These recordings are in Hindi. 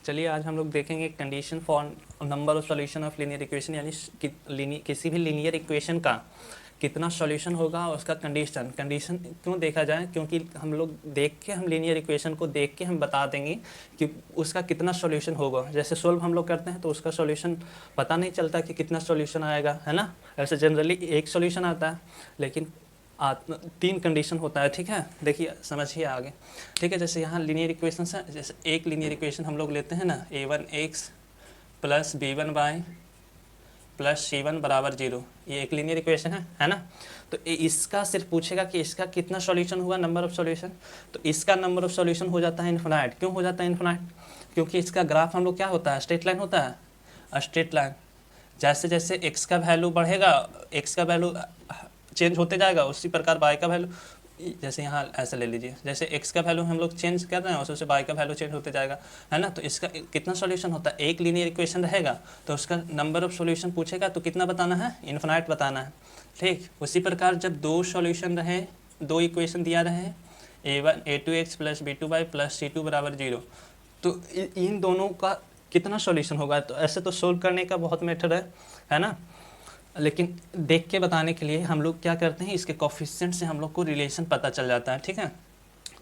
चलिए आज हम लोग देखेंगे condition for number of solution of linear equation, यानी किसी भी लीनियर इक्वेशन का कितना सॉल्यूशन होगा और उसका कंडीशन क्यों देखा जाए, क्योंकि हम लोग देख के हम लीनियर इक्वेशन को देख के हम बता देंगे कि उसका कितना सॉल्यूशन होगा। जैसे सोल्व हम लोग करते हैं तो उसका सॉल्यूशन पता नहीं चलता कि कितना सॉल्यूशन आएगा, है ना। ऐसे जनरली एक सॉल्यूशन आता है, लेकिन तीन कंडीशन होता है। ठीक है, देखिए समझिए आगे। ठीक है, जैसे यहाँ लीनियर इक्वेशन है, जैसे एक लीनियर इक्वेशन हम लोग लेते हैं ना, a1x plus b1y plus c1 बराबर 0, ये एक लीनियर इक्वेशन है ना। तो इसका सिर्फ पूछेगा कि इसका कितना सॉल्यूशन हुआ, नंबर ऑफ सॉल्यूशन। तो इसका नंबर ऑफ सॉल्यूशन हो जाता है इन्फिनाइट। क्यों हो जाता है इन्फिनाइट? क्योंकि इसका ग्राफ हम लोग क्या होता है, स्ट्रेट लाइन होता है। स्ट्रेट लाइन जैसे जैसे x का वैल्यू बढ़ेगा, x का वैल्यू चेंज होते जाएगा, उसी प्रकार y का वैल्यू, जैसे यहाँ ऐसे ले लीजिए, जैसे x का वैल्यू हम लोग चेंज कर रहे हैं उसी से y का वैल्यू चेंज होते जाएगा, है ना। तो इसका कितना सॉल्यूशन होता है, एक लीनियर इक्वेशन रहेगा तो उसका नंबर ऑफ सॉल्यूशन पूछेगा तो कितना बताना है, इन्फिनाइट बताना है। ठीक, उसी प्रकार जब दो सॉल्यूशन रहे, दो इक्वेशन दिया रहे a2x plus b2y plus c2 बराबर 0, तो इन दोनों का कितना सॉल्यूशन होगा। तो ऐसे तो सोल्व करने का बहुत मेथड है ना, लेकिन देख के बताने के लिए हम लोग क्या करते हैं, इसके कोफिशिएंट से हम लोग को रिलेशन पता चल जाता है। ठीक है,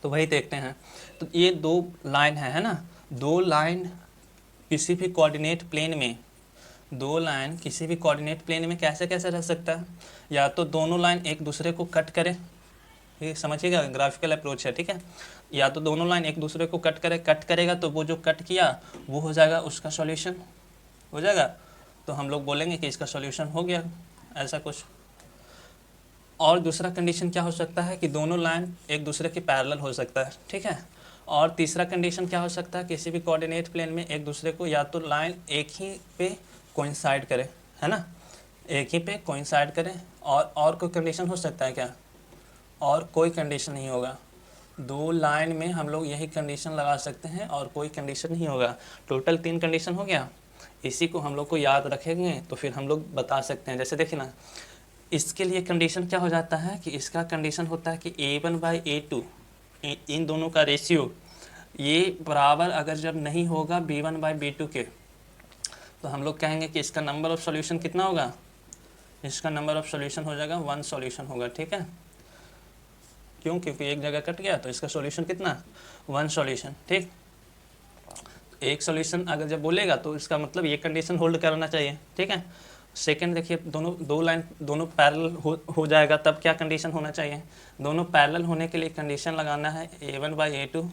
तो वही देखते हैं। तो ये दो लाइन है ना, दो लाइन किसी भी कोऑर्डिनेट प्लेन में, दो लाइन किसी भी कोऑर्डिनेट प्लेन में कैसे कैसे रह सकता है, या तो दोनों लाइन एक दूसरे को कट करे, ये समझिएगा ग्राफिकल अप्रोच है। ठीक है, या तो दोनों लाइन एक दूसरे को कट करेगा तो वो जो कट किया वो हो जाएगा, उसका सॉल्यूशन हो जाएगा। तो हम लोग बोलेंगे कि इसका सॉल्यूशन हो गया, ऐसा कुछ। और दूसरा कंडीशन क्या हो सकता है कि दोनों लाइन एक दूसरे के पैरेलल हो सकता है। ठीक है, और तीसरा कंडीशन क्या हो सकता है, किसी भी कोऑर्डिनेट प्लेन में एक दूसरे को, या तो लाइन एक ही पे कोइंसाइड करे, है ना, एक ही पे कोइंसाइड करे। और कोई कंडीशन हो सकता है क्या? और कोई कंडीशन नहीं होगा, दो लाइन में हम लोग यही कंडीशन लगा सकते हैं और कोई कंडीशन नहीं होगा। टोटल 3 कंडीशन हो गया। इसी को हम लोग को याद रखेंगे तो फिर हम लोग बता सकते हैं। जैसे देखिए ना, इसके लिए कंडीशन क्या हो जाता है कि इसका कंडीशन होता है कि a1/a2, इन दोनों का रेशियो ये बराबर अगर जब नहीं होगा b1/b2 के, तो हम लोग कहेंगे कि इसका नंबर ऑफ सॉल्यूशन कितना होगा, इसका नंबर ऑफ सॉल्यूशन हो जाएगा 1 सॉल्यूशन होगा। ठीक है, क्यों? क्योंकि एक जगह कट गया तो इसका सॉल्यूशन कितना, 1 सॉल्यूशन। ठीक, एक सॉल्यूशन अगर जब बोलेगा तो इसका मतलब ये कंडीशन होल्ड करना चाहिए। ठीक है, सेकंड देखिए, दो लाइन दोनों पैरेलल हो जाएगा, तब क्या कंडीशन होना चाहिए, दोनों पैरेलल होने के लिए कंडीशन लगाना है a1/a2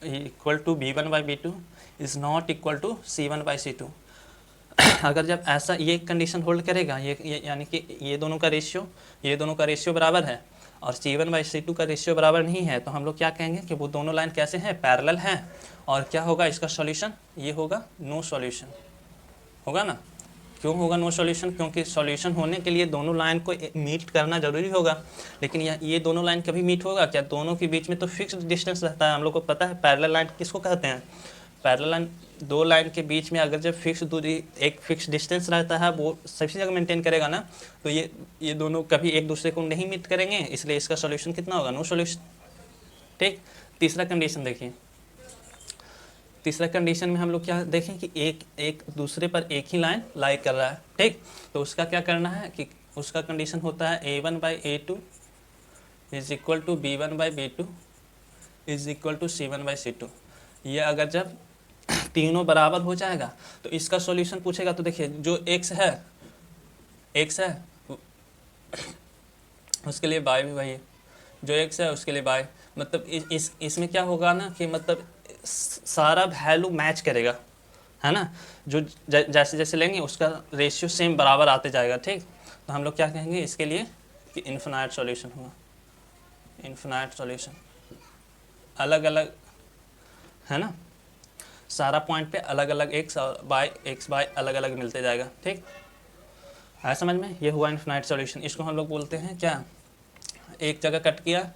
equal to b1/b2 is not equal to c1/c2। अगर जब ऐसा ये कंडीशन होल्ड करेगा, ये यानी कि ये दोनों का रेशियो बराबर है और c1/c2 का रेशियो बराबर नहीं है, तो हम लोग क्या कहेंगे कि वो दोनों लाइन कैसे हैं, पैरेलल हैं। और क्या होगा इसका सॉल्यूशन, ये होगा नो सॉल्यूशन, होगा ना। क्यों होगा नो सॉल्यूशन? क्योंकि सॉल्यूशन होने के लिए दोनों लाइन को मीट करना जरूरी होगा। लेकिन ये दोनों लाइन कभी मीट होगा क्या? दोनों के बीच में तो फिक्स्ड डिस्टेंस रहता है, हम लोग को पता है पैरेलल लाइन किसको कहते हैं। पैरेलल लाइन, दो लाइन के बीच में अगर जब फिक्स दूरी, एक फिक्स डिस्टेंस रहता है, वो सभी जगह मेंटेन करेगा ना, तो ये दोनों कभी एक दूसरे को नहीं मीट करेंगे, इसलिए इसका सॉल्यूशन कितना होगा, नो सॉल्यूशन। ठीक, तीसरा कंडीशन देखिए, तीसरा कंडीशन में हम लोग क्या देखें कि एक दूसरे पर एक ही लाइन लाई कर रहा है। ठीक, तो उसका क्या करना है कि उसका कंडीशन होता है a1/a2 is equal to b1/b2 is equal to c1/c2। ये अगर जब तीनों बराबर हो जाएगा तो इसका सॉल्यूशन पूछेगा। तो देखिए, जो x है उसके लिए y भी वही है, जो x है उसके लिए y, मतलब इसमें क्या होगा ना कि मतलब सारा वैल्यू मैच करेगा, है ना। जो जैसे जैसे लेंगे उसका रेशियो सेम बराबर आते जाएगा। ठीक, तो हम लोग क्या कहेंगे इसके लिए कि इन्फिनाइट सॉल्यूशन होगा, इन्फिनाइट सॉल्यूशन, अलग अलग, है ना, सारा पॉइंट पे अलग अलग x बाय अलग अलग मिलते जाएगा। ठीक, आया समझ में? ये हुआ इन्फिनाइट सॉल्यूशन। इसको हम लोग बोलते हैं क्या, एक जगह कट किया,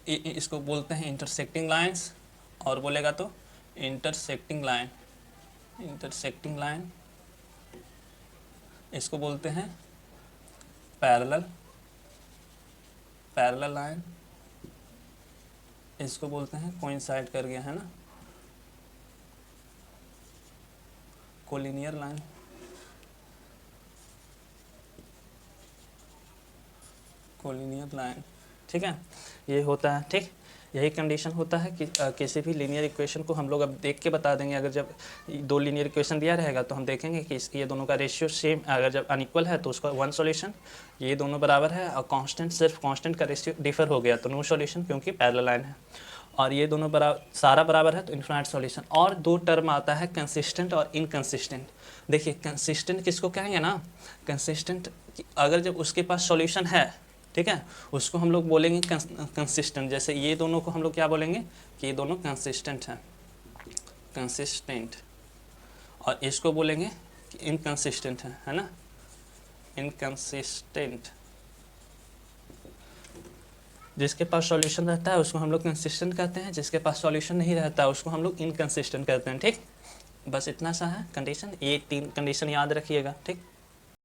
इसको बोलते हैं इंटरसेक्टिंग लाइंस, और बोलेगा तो इंटरसेक्टिंग लाइन, इंटरसेक्टिंग लाइन, इसको बोलते हैं पैरेलल, पैरेलल लाइन, इसको बोलते हैं कोइंसाइड कर गया, है ना, कोलिनियर लाइन, कोलिनियर लाइन, ठीक है, ये होता है, ठीक। यही कंडीशन होता है कि किसी भी लीनियर इक्वेशन को हम लोग अब देख के बता देंगे। अगर जब दो लीनियर इक्वेशन दिया रहेगा तो हम देखेंगे कि ये दोनों का रेशियो सेम, अगर जब अनइक्वल है तो उसका वन सॉल्यूशन, ये दोनों बराबर है और कांस्टेंट, सिर्फ कांस्टेंट का रेशियो डिफर हो गया तो नो सॉल्यूशन, क्योंकि पैरेलल लाइन है। और ये दोनों सारा बराबर है तो इन्फिनाइट सॉल्यूशन। और दो टर्म आता है कंसिस्टेंट और इनकंसिस्टेंट। देखिए कंसिस्टेंट किसको कहेंगे ना, कंसिस्टेंट अगर जब उसके पास सॉल्यूशन है, ठीक है, उसको हम लोग बोलेंगे कंसिस्टेंट। जैसे ये दोनों को हम लोग क्या बोलेंगे कि ये दोनों कंसिस्टेंट हैं, कंसिस्टेंट। और इसको बोलेंगे कि इनकंसिस्टेंट है ना, इनकंसिस्टेंट। जिसके पास सॉल्यूशन रहता है उसको हम लोग कंसिस्टेंट कहते हैं, जिसके पास सॉल्यूशन नहीं रहता है उसको हम लोग इनकंसिस्टेंट कहते हैं, ठीक। बस इतना सा है कंडीशन, ये 3 कंडीशन याद रखिएगा, ठीक।